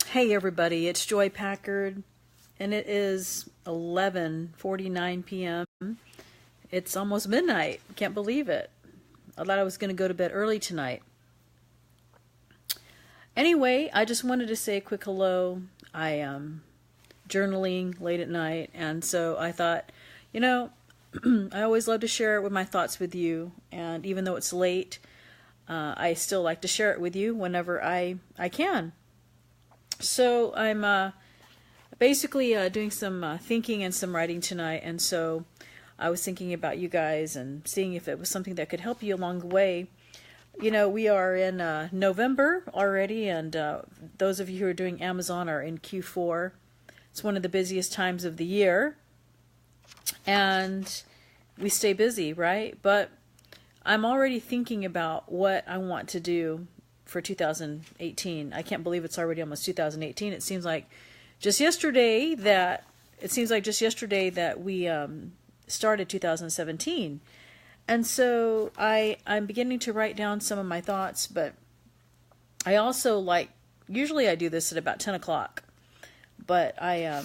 Hey everybody, it's Joy Packard, and it is 11:49 p.m. It's almost midnight. Can't believe it. I thought I was going to go to bed early tonight. Anyway, I just wanted to say a quick hello. I am journaling late at night, and so I thought, I always love to share it with my thoughts with you, and even though it's late, I still like to share it with you whenever I can. So I'm basically doing some thinking and some writing tonight, and so I was thinking about you guys and seeing if it was something that could help you along the way. We are in November already, and those of you who are doing Amazon are in Q4. It's one of the busiest times of the year, and we stay busy, right? But I'm already thinking about what I want to do for 2018. I can't believe it's already almost 2018. It seems like just yesterday that we started 2017. And so I'm beginning to write down some of my thoughts, but I also usually I do this at about 10 o'clock, but I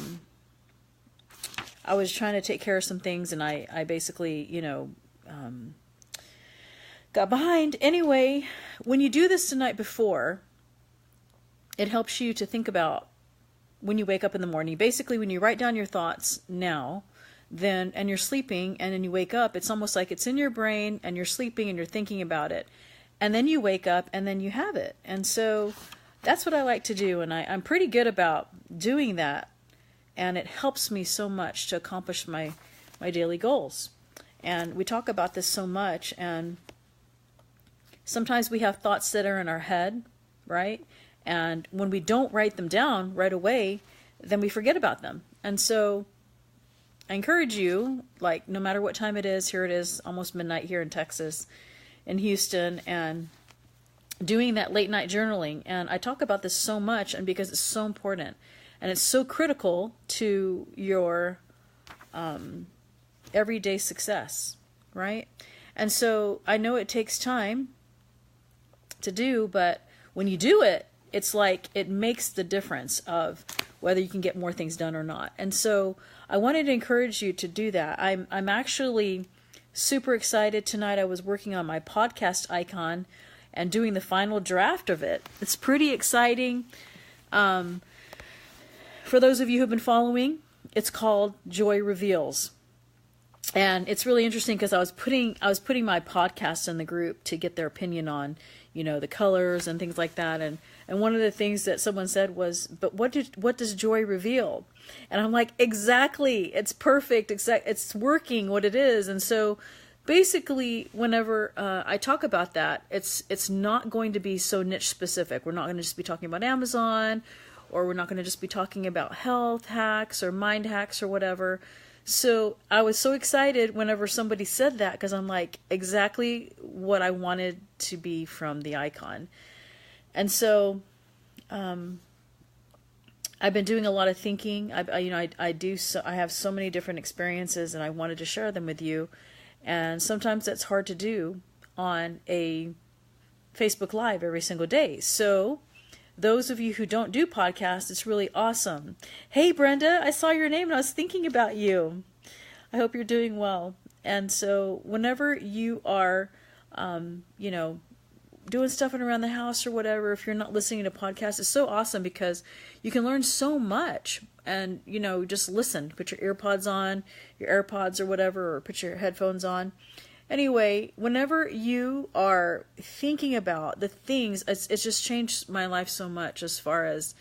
was trying to take care of some things, and I basically, got behind. Anyway, when you do this the night before, it helps you to think about when you wake up in the morning. Basically, when you write down your thoughts now, and you're sleeping, and then you wake up, it's almost like it's in your brain, and you're sleeping, and you're thinking about it. And then you wake up, and then you have it. And so that's what I like to do, and I'm pretty good about doing that. And it helps me so much to accomplish my daily goals. And we talk about this so much, and sometimes we have thoughts that are in our head, right? And when we don't write them down right away, then we forget about them. And so I encourage you, no matter what time it is, here it is, almost midnight here in Texas, in Houston, and doing that late night journaling. And I talk about this so much, and because it's so important, and it's so critical to your everyday success, right? And so I know it takes time to do, but when you do it, it's like it makes the difference of whether you can get more things done or not. And so I wanted to encourage you to do that. I'm actually super excited tonight. I was working on my podcast icon and doing the final draft of it. It's pretty exciting. For those of you who have been following, it's called Joy Reveals. And it's really interesting because I was putting my podcast in the group to get their opinion on, the colors and things like that. And one of the things that someone said was, but what does joy reveal? And I'm like, exactly, it's perfect. It's working what it is. And so basically, whenever I talk about that, it's not going to be so niche specific. We're not going to just be talking about Amazon, or we're not going to just be talking about health hacks or mind hacks or whatever. So I was so excited whenever somebody said that, because I'm like, exactly what I wanted to be from the icon. And so I've been doing a lot of thinking. I have so many different experiences, and I wanted to share them with you. And sometimes that's hard to do on a Facebook Live every single day. So those of you who don't do podcasts, it's really awesome. Hey, Brenda, I saw your name and I was thinking about you. I hope you're doing well. And so whenever you are, doing stuff around the house or whatever, if you're not listening to podcasts, it's so awesome because you can learn so much. And, just listen. Put your earpods on, your AirPods or whatever, or put your headphones on. Anyway, whenever you are thinking about the things, it's just changed my life so much as far as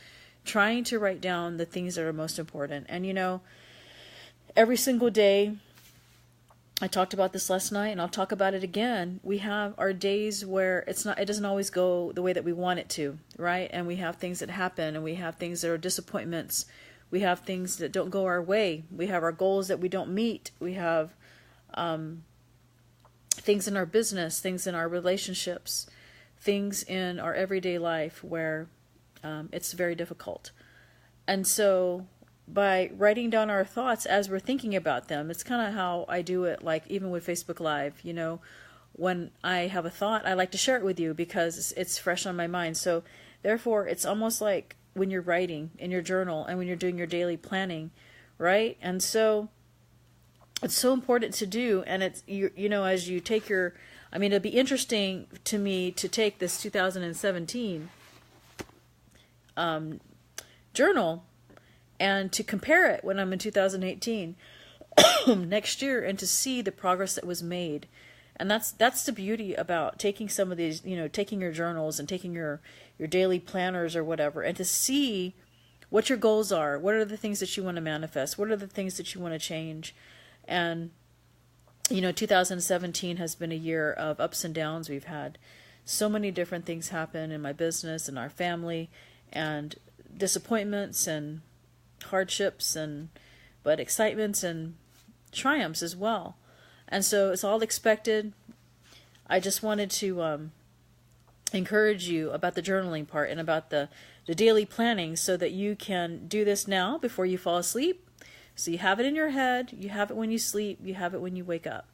trying to write down the things that are most important. And, every single day, I talked about this last night, and I'll talk about it again. We have our days where it doesn't always go the way that we want it to, right? And we have things that happen, and we have things that are disappointments. We have things that don't go our way. We have our goals that we don't meet. We have things in our business, things in our relationships, things in our everyday life where it's very difficult. And so by writing down our thoughts as we're thinking about them, it's kind of how I do it, even with Facebook Live, when I have a thought, I like to share it with you because it's fresh on my mind. So Therefore, it's almost like when you're writing in your journal and when you're doing your daily planning, right? And so it's so important to do. And it's, you know, as you take your, I mean, it'd be interesting to me to take this 2017 journal and to compare it when I'm in 2018 next year, and to see the progress that was made. And that's the beauty about taking some of these, you know, taking your journals and taking your daily planners or whatever, and to see what your goals are. What are the things that you want to manifest? What are the things that you want to change? And, you know, 2017 has been a year of ups and downs. We've had so many different things happen in my business and our family, and disappointments and hardships, but excitements and triumphs as well. And so it's all expected. I just wanted to encourage you about the journaling part and about the daily planning, so that you can do this now before you fall asleep. So you have it in your head, you have it when you sleep, you have it when you wake up.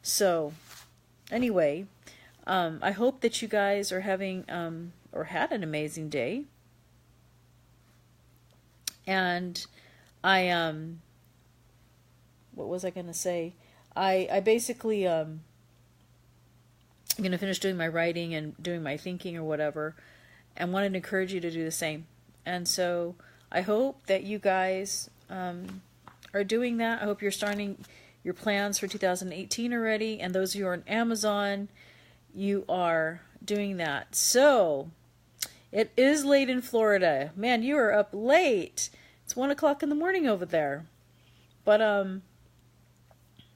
So anyway, I hope that you guys are having or had an amazing day. And what was I going to say? I basically I'm going to finish doing my writing and doing my thinking or whatever, and wanted to encourage you to do the same. And so I hope that you guys are doing that. I hope you're starting your plans for 2018 already, and those of you who are on Amazon, you are doing that. So it is late in Florida. Man, you are up late. It's 1 o'clock in the morning over there. But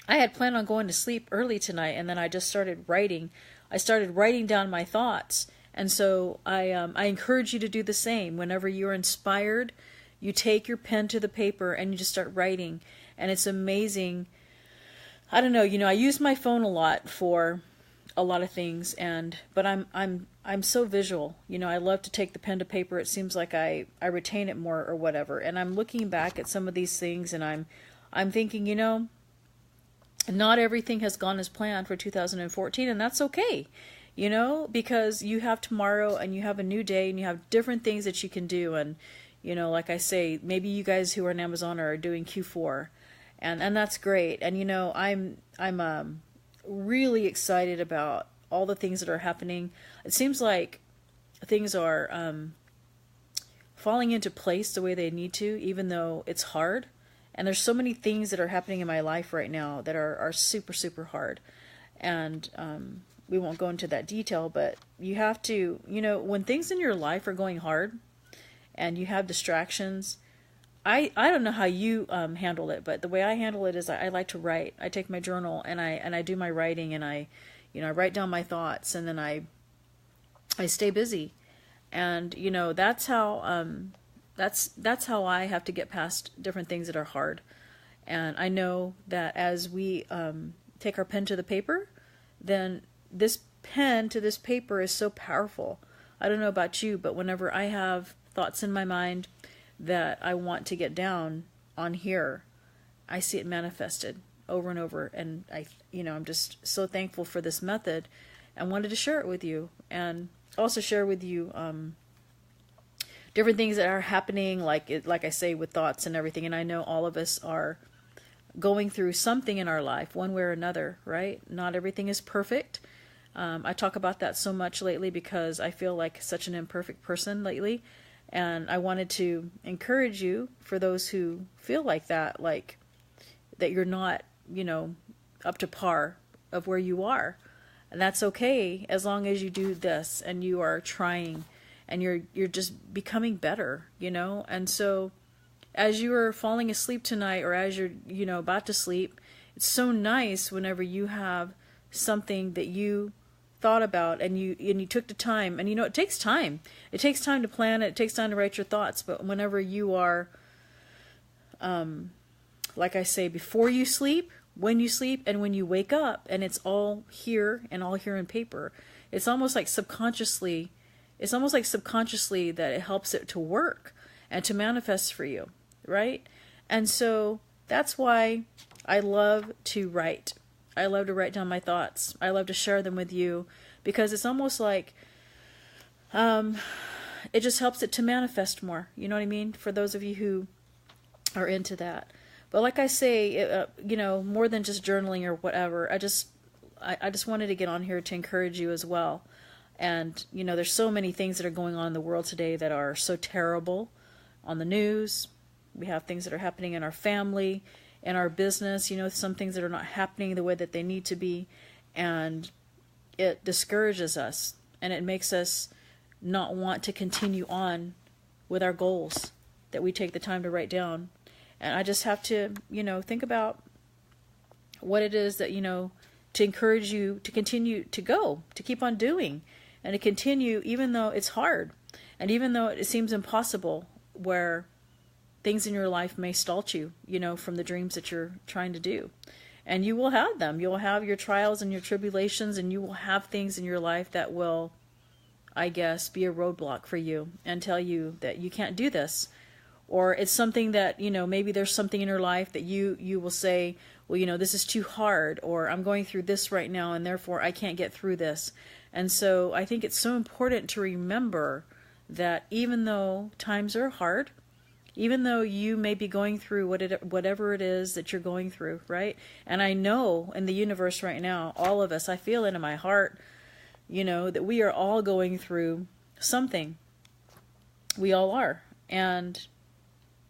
I had planned on going to sleep early tonight, and then I just started writing. I started writing down my thoughts, and so I encourage you to do the same. Whenever you're inspired, you take your pen to the paper and you just start writing, and it's amazing. I don't know, you know, I use my phone a lot for a lot of things, but I'm so visual. You know, I love to take the pen to paper. It seems like I retain it more or whatever. And I'm looking back at some of these things, and I'm thinking, you know, not everything has gone as planned for 2014, and that's okay, you know, because you have tomorrow and you have a new day and you have different things that you can do. And, you know, like I say, maybe you guys who are on Amazon are doing Q4, and that's great. And, you know, I'm really excited about all the things that are happening. It seems like things are falling into place the way they need to, even though it's hard. And there's so many things that are happening in my life right now that are super, super hard. And we won't go into that detail, but you have to, you know, when things in your life are going hard and you have distractions, I don't know how you handle it, but the way I handle it is I like to write. I take my journal and I do my writing, and I write down my thoughts, and then I stay busy. And, you know, that's how that's how I have to get past different things that are hard. And I know that as we take our pen to the paper, then this pen to this paper is so powerful. I don't know about you, but whenever I have thoughts in my mind that I want to get down on here, I see it manifested over and over. And I'm just so thankful for this method, and wanted to share it with you, and also share with you different things that are happening, like I say, with thoughts and everything. And I know all of us are going through something in our life, one way or another, right? Not everything is perfect. I talk about that so much lately because I feel like such an imperfect person lately. And I wanted to encourage you, for those who feel like that you're not, you know, up to par of where you are. And that's okay, as long as you do this and you are trying and you're just becoming better, you know. And so as you are falling asleep tonight, or as you're, you know, about to sleep, it's so nice whenever you have something that you thought about and you took the time. And, you know, it takes time. It takes time to plan it. It takes time to write your thoughts. But whenever you are, like I say, before you sleep, when you sleep, and when you wake up, and it's all here and all here in paper, it's almost like subconsciously that it helps it to work and to manifest for you, right? And so that's why I love to write. I love to write down my thoughts. I love to share them with you, because it's almost like it just helps it to manifest more. You know what I mean? For those of you who are into that. But like I say, more than just journaling or whatever, I just wanted to get on here to encourage you as well. And, there's so many things that are going on in the world today that are so terrible on the news. We have things that are happening in our family, in our business, some things that are not happening the way that they need to be. And it discourages us, and it makes us not want to continue on with our goals that we take the time to write down. And I just have to, think about what it is that, to encourage you to continue to go, to keep on doing, and to continue even though it's hard, and even though it seems impossible, where things in your life may stall you, from the dreams that you're trying to do. And you will have them. You'll have your trials and your tribulations, and you will have things in your life that will, I guess, be a roadblock for you and tell you that you can't do this. Or it's something that, maybe there's something in your life that you will say, well, this is too hard, or I'm going through this right now, and therefore I can't get through this. And so I think it's so important to remember that even though times are hard, even though you may be going through whatever it is that you're going through, right? And I know in the universe right now, all of us, I feel it in my heart, that we are all going through something. We all are. And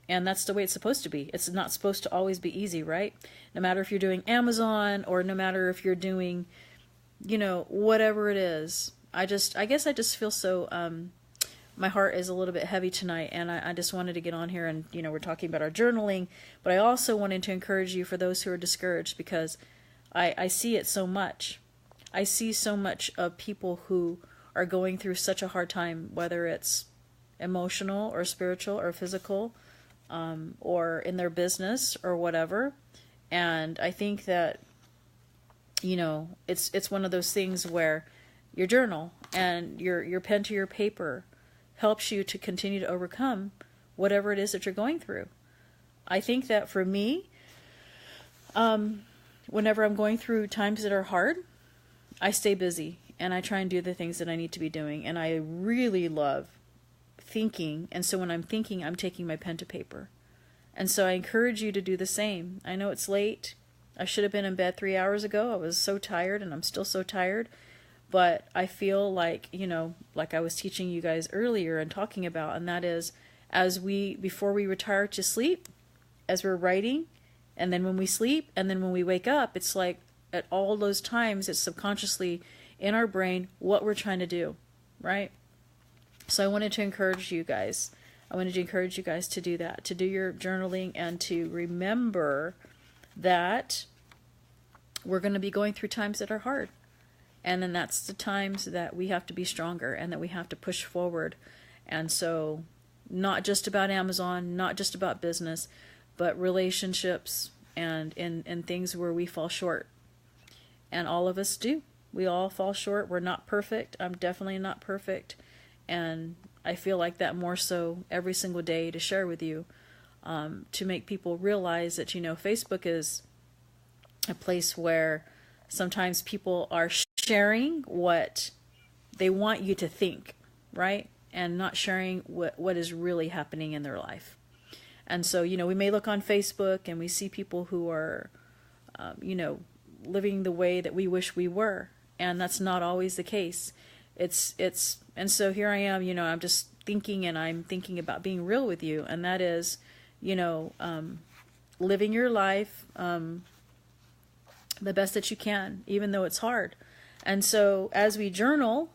that's the way it's supposed to be. It's not supposed to always be easy, right? No matter if you're doing Amazon, or no matter if you're doing, whatever it is. I guess I just feel so, my heart is a little bit heavy tonight, and I just wanted to get on here and, we're talking about our journaling, but I also wanted to encourage you for those who are discouraged, because I see it so much. I see so much of people who are going through such a hard time, whether it's emotional or spiritual or physical, or in their business or whatever. And I think that, it's one of those things where your journal and your pen to your paper helps you to continue to overcome whatever it is that you're going through. I think that for me, whenever I'm going through times that are hard, I stay busy and I try and do the things that I need to be doing. And I really love thinking. And so when I'm thinking, I'm taking my pen to paper. And so I encourage you to do the same. I know it's late. I should have been in bed 3 hours ago. I was so tired, and I'm still so tired. But I feel like, like I was teaching you guys earlier and talking about, and that is, before we retire to sleep, as we're writing, and then when we sleep, and then when we wake up, it's like at all those times, it's subconsciously in our brain what we're trying to do, right? So I wanted to encourage you guys. To do that, to do your journaling, and to remember that we're going to be going through times that are hard. And then that's the times that we have to be stronger and that we have to push forward. And so not just about Amazon, not just about business, but relationships and things where we fall short. And all of us do. We all fall short. We're not perfect. I'm definitely not perfect. And I feel like that more so every single day to share with you, to make people realize that, Facebook is a place where sometimes people are sharing what they want you to think, right? And not sharing what is really happening in their life. And so, we may look on Facebook and we see people who are, living the way that we wish we were. And that's not always the case. And so here I am, I'm just thinking, and I'm thinking about being real with you. And that is, living your life, the best that you can, even though it's hard. And so as we journal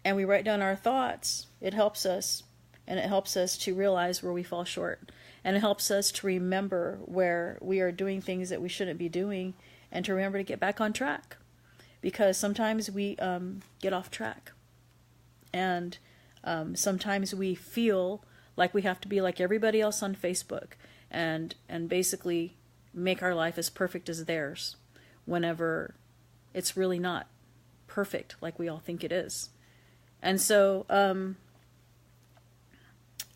and we write down our thoughts, it helps us. And it helps us to realize where we fall short. And it helps us to remember where we are doing things that we shouldn't be doing, and to remember to get back on track. Because sometimes we get off track. And sometimes we feel like we have to be like everybody else on Facebook and basically make our life as perfect as theirs, whenever it's really not perfect like we all think it is. And so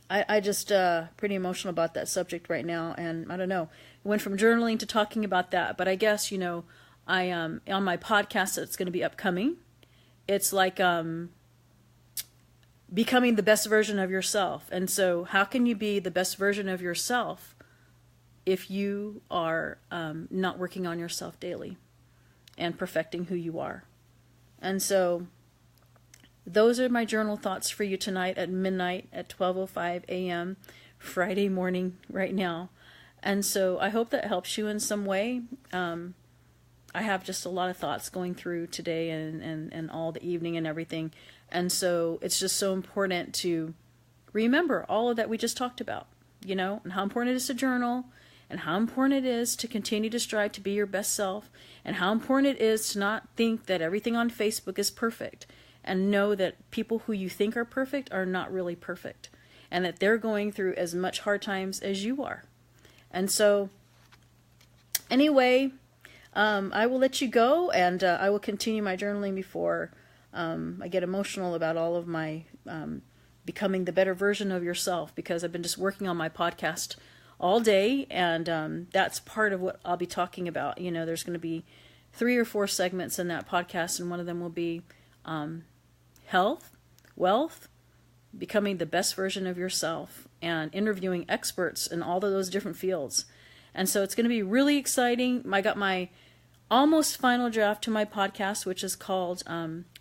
I just pretty emotional about that subject right now. And I don't know, it went from journaling to talking about that. But I guess, I am on my podcast that's going to be upcoming. It's like becoming the best version of yourself. And so how can you be the best version of yourself if you are not working on yourself daily and perfecting who you are? And so those are my journal thoughts for you tonight at midnight at 12:05 a.m. Friday morning right now. And so I hope that helps you in some way. I have just a lot of thoughts going through today and all the evening and everything. And so it's just so important to remember all of that we just talked about, you know, and how important it is to journal, and how important it is to continue to strive to be your best self, and how important it is to not think that everything on Facebook is perfect, and know that people who you think are perfect are not really perfect, and that they're going through as much hard times as you are. And so anyway, I will let you go, and I will continue my journaling before I get emotional about all of my becoming the better version of yourself, because I've been just working on my podcast all day, and that's part of what I'll be talking about. You know, there's going to be 3 or 4 segments in that podcast, and one of them will be health, wealth, becoming the best version of yourself, and interviewing experts in all of those different fields. And so it's going to be really exciting. I got my almost final draft to my podcast, which is called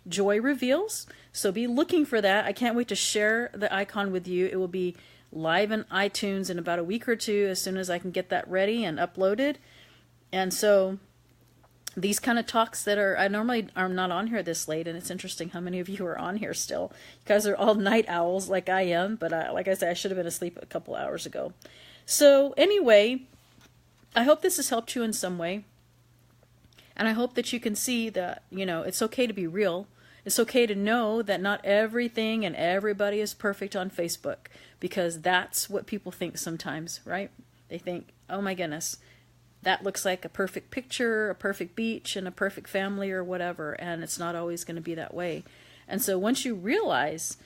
Joy Reveals. So be looking for that. I can't wait to share the icon with you. It will be live in iTunes in about a week or 2 as soon as I can get that ready and uploaded. And so these kind of talks that I normally are not on here this late, and it's interesting how many of you are on here still. You guys are all night owls like I am, but like I said, I should have been asleep a couple hours ago. So anyway, I hope this has helped you in some way. And I hope that you can see that, you know, it's okay to be real. It's okay to know that not everything and everybody is perfect on Facebook, because that's what people think sometimes, right? They think, oh my goodness, that looks like a perfect picture, a perfect beach, and a perfect family or whatever, and it's not always going to be that way. And so once you realize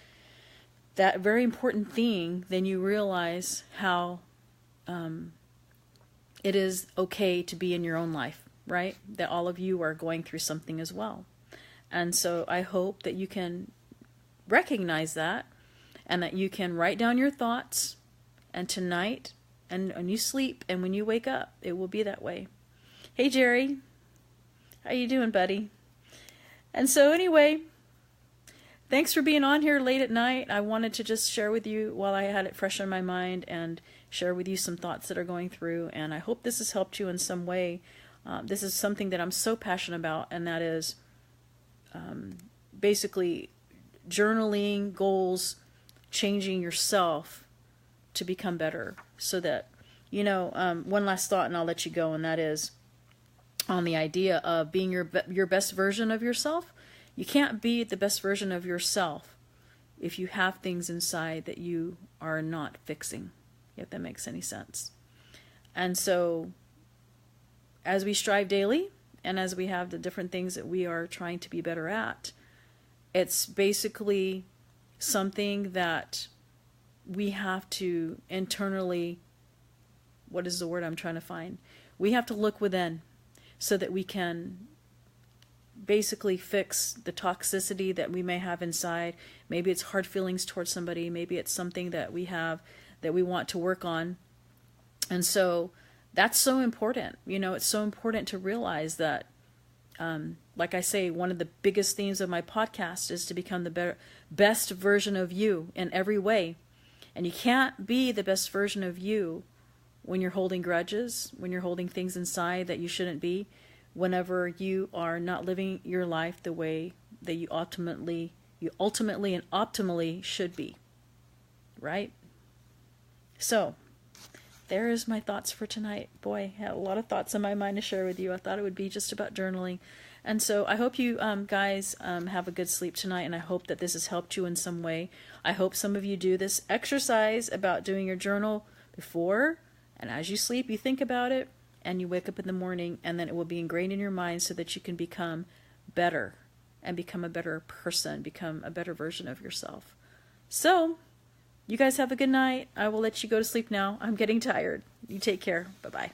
that very important thing, then you realize how it is okay to be in your own life, right? That all of you are going through something as well. And so I hope that you can recognize that, and that you can write down your thoughts, and tonight, and when you sleep and when you wake up, it will be that way. Hey Jerry, how you doing, buddy? And so anyway, thanks for being on here late at night. I wanted to just share with you while I had it fresh on my mind, and share with you some thoughts that are going through, and I hope this has helped you in some way. This is something that I'm so passionate about, and that is basically journaling, goals, changing yourself to become better, so that, you know, one last thought and I'll let you go, and that is on the idea of being your best version of yourself. You can't be the best version of yourself if you have things inside that you are not fixing, if that makes any sense. And so as we strive daily, and as we have the different things that we are trying to be better at, it's basically something that we have to internally, what is the word I'm trying to find? We have to look within, so that we can basically fix the toxicity that we may have inside. Maybe it's hard feelings towards somebody. Maybe it's something that we have that we want to work on. And so that's so important. You know, it's so important to realize that, like I say, one of the biggest themes of my podcast is to become the best version of you in every way. And you can't be the best version of you when you're holding grudges, when you're holding things inside that you shouldn't be, whenever you are not living your life the way that you ultimately and optimally should be. Right? So, there is my thoughts for tonight. Boy, I had a lot of thoughts in my mind to share with you. I thought it would be just about journaling. And so I hope you guys have a good sleep tonight, and I hope that this has helped you in some way. I hope some of you do this exercise about doing your journal before, and as you sleep, you think about it, and you wake up in the morning, and then it will be ingrained in your mind so that you can become better, and become a better person, become a better version of yourself. So, you guys have a good night. I will let you go to sleep now. I'm getting tired. You take care. Bye-bye.